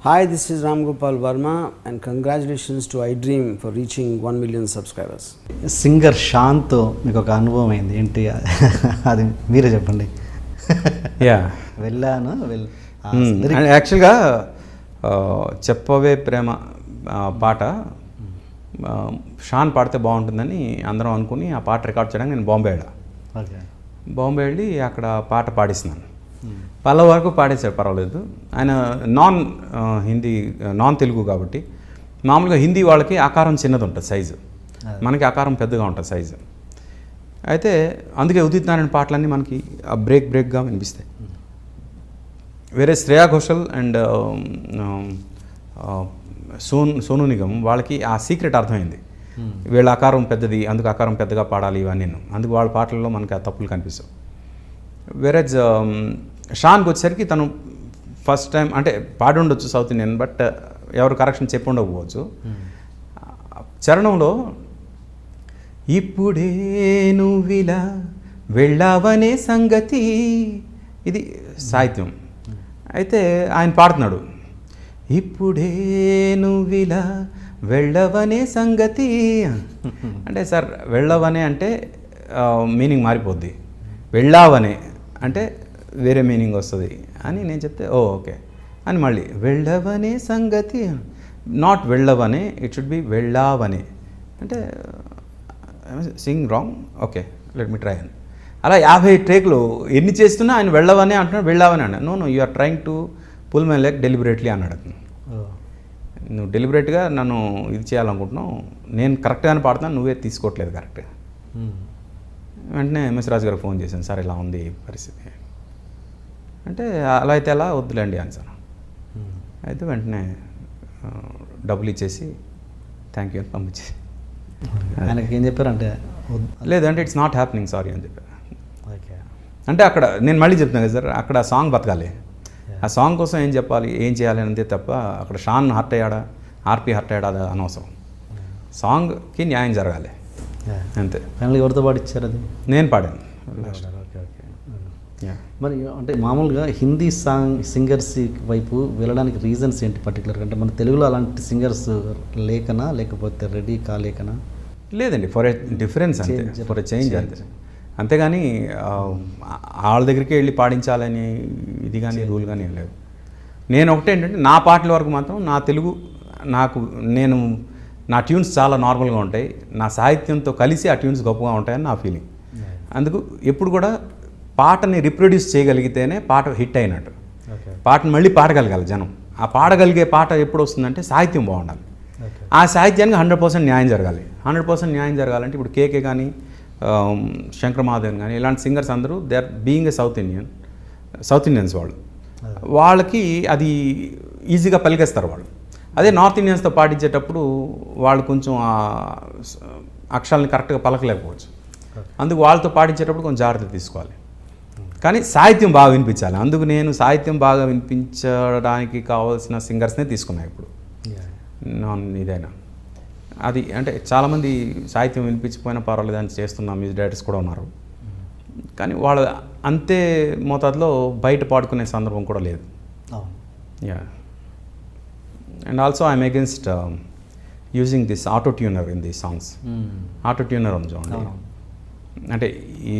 Hi, this is Ram Gopal Verma and congratulations to iDream for reaching 1 million subscribers. Singer షాన్తో మీకు ఒక అనుభవం అయింది ఏంటి అది మీరే చెప్పండి. యా వెళ్ళాను యాక్చువల్గా చెప్పవే ప్రేమ పాట షాన్ పాడితే బాగుంటుందని అందరం అనుకుని ఆ పాట రికార్డ్ చేయడానికి నేను బాంబే వెళ్ళి అక్కడ పాట పాడిస్తున్నాను. పల్ల వరకు పాడేశాడు, పర్వాలేదు. ఆయన నాన్ తెలుగు కాబట్టి మామూలుగా హిందీ వాళ్ళకి ఆకారం చిన్నది ఉంటుంది సైజు, మనకి ఆకారం పెద్దగా ఉంటుంది సైజు. అయితే అందుకే ఉదిత్ నారాయణ పాటలన్నీ మనకి బ్రేక్గా వినిపిస్తాయి. వేరే శ్రేయా ఘోషల్ అండ్ సోనూ నిగమ్ వాళ్ళకి ఆ సీక్రెట్ అర్థమైంది. వీళ్ళ ఆకారం పెద్దది, అందుకు ఆకారం పెద్దగా పాడాలి ఇవన్నీ. అందుకు వాళ్ళ పాటల్లో మనకి ఆ తప్పులు కనిపిస్తాయి. వేరే షాన్కి వచ్చేసరికి తను ఫస్ట్ టైం అంటే పాడి ఉండొచ్చు సౌత్ ఇండియన్, బట్ ఎవరు కరెక్షన్ చెప్పి ఉండకపోవచ్చు. చరణంలో ఇప్పుడే నువ్విలా వెళ్ళావనే సంగతి, ఇది సాహిత్యం. అయితే ఆయన పాడుతున్నాడు ఇప్పుడే నువ్విలా వెళ్ళవనే సంగతి అంటే, సార్ వెళ్ళవనే అంటే మీనింగ్ మారిపోద్ది, వెళ్ళావనే అంటే వేరే మీనింగ్ వస్తుంది అని నేను చెప్తే ఓకే అని మళ్ళీ వెళ్ళవనే సంగతి, నాట్ వెళ్ళవనే, ఇట్ షుడ్ బి వెళ్ళావనే అంటే Singh wrong, okay let me try అని. అలా 50 టేక్లు ఎన్ని చేస్తున్నా ఆయన వెళ్ళవనే అంటున్నాడు, వెళ్ళావనే అన్నాడు. No you are trying to pull my leg deliberately అన్నాడు. నువ్వు డెలిబరేట్గా నన్ను ఇది చేయాలనుకుంటున్నావు, నేను కరెక్ట్గానే పాడుతున్నాను, నువ్వే తీసుకోవట్లేదు కరెక్ట్గా. వెంటనే ఎంఎస్ రాజు గారికి ఫోన్ చేశాను, సార్ ఇలా ఉంది పరిస్థితి అంటే, అలా అయితే ఎలా వద్దులేండి అని సార్. అయితే వెంటనే డబ్బులు ఇచ్చేసి థ్యాంక్ యూ అని పంపించేసి, ఆయనకి ఏం చెప్పారంటే లేదంటే ఇట్స్ నాట్ హ్యాపెనింగ్ సారీ అని చెప్పారు. అంటే అక్కడ నేను మళ్ళీ చెప్తున్నాను కదా సార్, అక్కడ సాంగ్ బతకాలి, ఆ సాంగ్ కోసం ఏం చెప్పాలి ఏం చేయాలి అంతే తప్ప అక్కడ షాన్ హర్ట్ అయ్యాడా ఆర్పి హర్ట్ అయ్యాడా అనవసరం. సాంగ్కి న్యాయం జరగాలి అంతే. ఫైనల్ ఎవరితో పాడిచ్చారు అది? నేను పాడాను. మరి అంటే మామూలుగా హిందీ సింగర్స్ వైపు వెళ్ళడానికి రీజన్స్ ఏంటి పర్టికులర్గా? అంటే మన తెలుగులో అలాంటి సింగర్స్ లేకనా, లేకపోతే రెడీ కాలేకనా? లేదండి, ఫర్ ఎ డిఫరెన్స్ అంతే, ఫర్ ఎ చేంజ్ అంతే. అంతేగాని వాళ్ళ దగ్గరికి వెళ్ళి పాడించాలని ఇది కానీ రూల్ కానీ ఏం లేదు. నేను ఒకటే ఏంటంటే నా పాటల వరకు మాత్రం నా తెలుగు నా ట్యూన్స్ చాలా నార్మల్గా ఉంటాయి, నా సాహిత్యంతో కలిసి ఆ ట్యూన్స్ గొప్పగా ఉంటాయని నా ఫీలింగ్. అందుకు ఎప్పుడు కూడా పాటని రిప్రొడ్యూస్ చేయగలిగితేనే పాట హిట్ అయినట్టు. పాటను మళ్ళీ పాడగలగాలి జనం. ఆ పాడగలిగే పాట ఎప్పుడు వస్తుందంటే సాహిత్యం బాగుండాలి, ఆ సాహిత్యానికి 100% న్యాయం జరగాలి. 100% న్యాయం జరగాలంటే ఇప్పుడు కేకే కానీ శంకర్ మహాదేవన్ కానీ ఇలాంటి సింగర్స్ అందరూ they are being a south Indians వాళ్ళకి అది ఈజీగా పలికేస్తారు వాళ్ళు. అదే నార్త్ ఇండియన్స్తో పాటించేటప్పుడు వాళ్ళు కొంచెం అక్షరాలని కరెక్ట్గా పలకలేకపోవచ్చు. అందుకు వాళ్ళతో పాటించేటప్పుడు కొంచెం జాగ్రత్త తీసుకోవాలి, కానీ సాహిత్యం బాగా వినిపించాలి. అందుకు నేను సాహిత్యం బాగా వినిపించడానికి కావాల్సిన సింగర్స్నే తీసుకున్నాను ఇప్పుడు. ఇదైనా అది అంటే చాలామంది సాహిత్యం వినిపించిపోయినా పర్వాలేదు అని చేస్తున్న మ్యూజిక్ డైరెక్టర్స్ కూడా ఉన్నారు, కానీ వాళ్ళు అంతే మోతాదులో బయట పాడుకునే సందర్భం కూడా లేదు. Yeah, and also I'm against using this auto tuner in the songs. Auto tuner ఉంది చూడండి, అంటే ఈ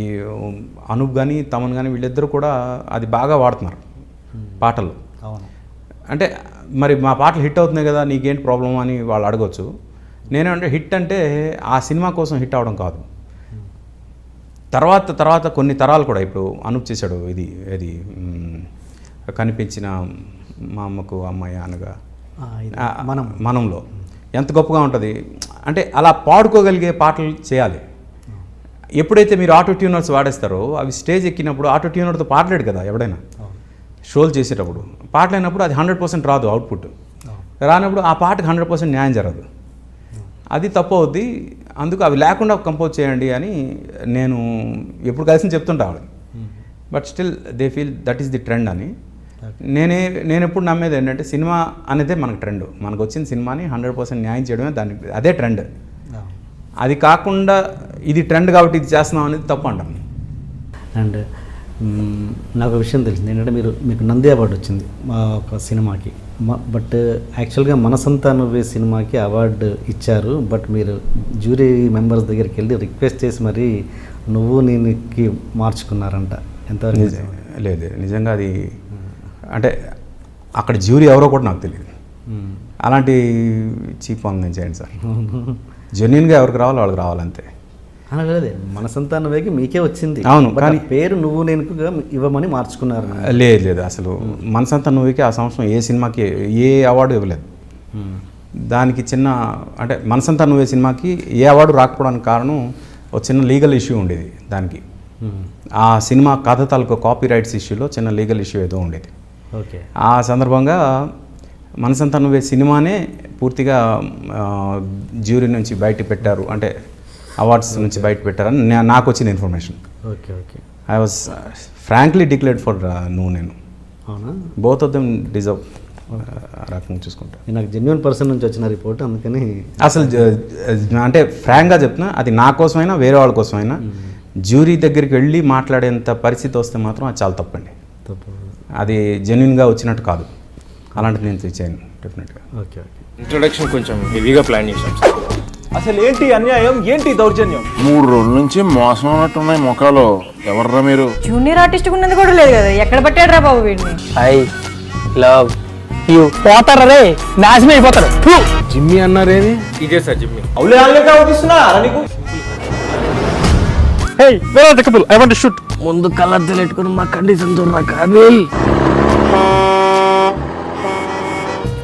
అనూప్ కానీ తమన్ కానీ వీళ్ళిద్దరూ కూడా అది బాగా వాడుతున్నారు పాటలు. అంటే మరి మా పాటలు హిట్ అవుతున్నాయి కదా నీకేంటి ప్రాబ్లం అని వాళ్ళు అడగవచ్చు. నేనేమంటే హిట్ అంటే ఆ సినిమా కోసం హిట్ అవడం కాదు, తర్వాత కొన్ని తరాలు కూడా. ఇప్పుడు అనూప్ చేశాడు ఇది కనిపించిన మా అమ్మకు అమ్మాయి అనగా మనంలో ఎంత గొప్పగా ఉంటుంది అంటే, అలా పాడుకోగలిగే పాటలు చేయాలి. ఎప్పుడైతే మీరు ఆటో ట్యూనర్స్ వాడేస్తారో అవి స్టేజ్ ఎక్కినప్పుడు ఆటో ట్యూనర్తో పాడలేడు కదా ఎవడైనా. షోలు చేసేటప్పుడు పాటలైనప్పుడు అది 100% రాదు, అవుట్పుట్ రానప్పుడు ఆ పాటకు 100% న్యాయం జరగదు, అది తప్పు అవుద్ది. అందుకు అవి లేకుండా కంపోజ్ చేయండి అని నేను ఎప్పుడు కలిసి చెప్తుంటా. But still they feel that is the trend అని. నేను ఎప్పుడు నమ్మేది ఏంటంటే సినిమా అనేదే మనకు ట్రెండ్, మనకు వచ్చిన సినిమాని 100% న్యాయం చేయడమే అదే ట్రెండ్. అది కాకుండా ఇది ట్రెండ్ కాబట్టి ఇది చేస్తున్నాం అనేది తప్పు అంటాం. అండ్ నాకు ఒక విషయం తెలిసింది ఏంటంటే మీకు నంది అవార్డు వచ్చింది మా ఒక సినిమాకి బట్ యాక్చువల్గా మనసంతా నువ్వే సినిమాకి అవార్డు ఇచ్చారు. బట్ మీరు జ్యూరీ మెంబర్స్ దగ్గరికి వెళ్ళి రిక్వెస్ట్ చేసి మరి నువ్వు నేనుకి మార్చుకున్నారంట. ఎంతవరకు లేదు, నిజంగా అది అంటే అక్కడ జ్యూరీ ఎవరో కూడా నాకు తెలియదు. అలాంటి చీప్ పనులు నేను చేయండి సార్. జెన్యున్గా ఎవరికి రావాలో వాళ్ళకి రావాలంతే. అలాగే మనసంతా నువ్వేకి మీకే వచ్చింది. అవును, కానీ పేరు నువ్వు నేను ఇవ్వమని మార్చుకున్నారు. లేదు అసలు మనసంతా నువ్వుకి ఆ సంవత్సరం ఏ సినిమాకి ఏ అవార్డు ఇవ్వలేదు. దానికి చిన్న అంటే మనసంతా నువ్వే సినిమాకి ఏ అవార్డు రాకపోవడానికి కారణం ఒక చిన్న లీగల్ ఇష్యూ ఉండేది. దానికి ఆ సినిమా కథ తాలూకు కాపీ రైట్స్ ఇష్యూలో చిన్న లీగల్ ఇష్యూ ఏదో ఉండేది. ఓకే, ఆ సందర్భంగా మనసంతా నువ్వే సినిమానే పూర్తిగా జ్యూరీ నుంచి బయట పెట్టారు, అంటే అవార్డ్స్ నుంచి బయట పెట్టారని నాకు వచ్చిన information. Okay okay, I was frankly declared for నువ్వు నేను. అవునా? బోత్ ఆఫ్ దెమ్ డిజర్వ్ రకంగా చూసుకుంటా. నాకు జెన్యున్ పర్సన్ నుంచి వచ్చిన రిపోర్ట్, అందుకని అసలు అంటే ఫ్రాంక్గా చెప్తున్నా, అది నా కోసమైనా వేరే వాళ్ళ కోసమైనా జ్యూరీ దగ్గరికి వెళ్ళి మాట్లాడేంత పరిస్థితి వస్తే మాత్రం అది చాలా తప్పండి. అది జెన్యున్గా వచ్చినట్టు కాదు. అలాంటిది నేను చేయను డెఫినెట్గా. Okay okay. ఇంట్రొడక్షన్ కొంచెం హెవీగా ప్లాన్ చేశాం. అసలు ఏంటి అన్యాయం, ఏంటి దౌర్జన్యం? 3 రోజుల నుంచి మోసం ఉన్నట్టున్నాయి ముఖాలు. ఎవర్రా మీరు? జూనియర్ ఆర్టిస్ట్ ఉన్నది కూడా లేదు కదా, ఎక్కడ పట్టాడు రా బాబు వీడిని. I love you. పోతారా రే, నాశనం అయిపోతారు. జిమ్మి అన్నారేది? ఇదే సార్ జిమ్మి. అవులే ఆన్లే అవుతున్నా నీకు. Hey where are the couple, I want to shoot. ముందు కలర్ తెలియట్టుకుని మా కండిషన్ చూడరా Kaabil.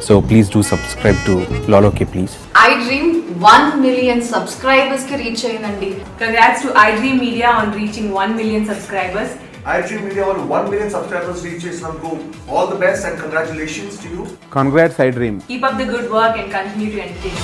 So please do subscribe to Loloke please. I Dream 1 million subscribers ki reach అయ్యిందండి. Congrats to iDream Media on reaching 1 million subscribers. iDream Media on 1 million subscribers reach చేసినందుకు all the best and congratulations to you. Congrats iDream. Keep up the good work and continue to entertain.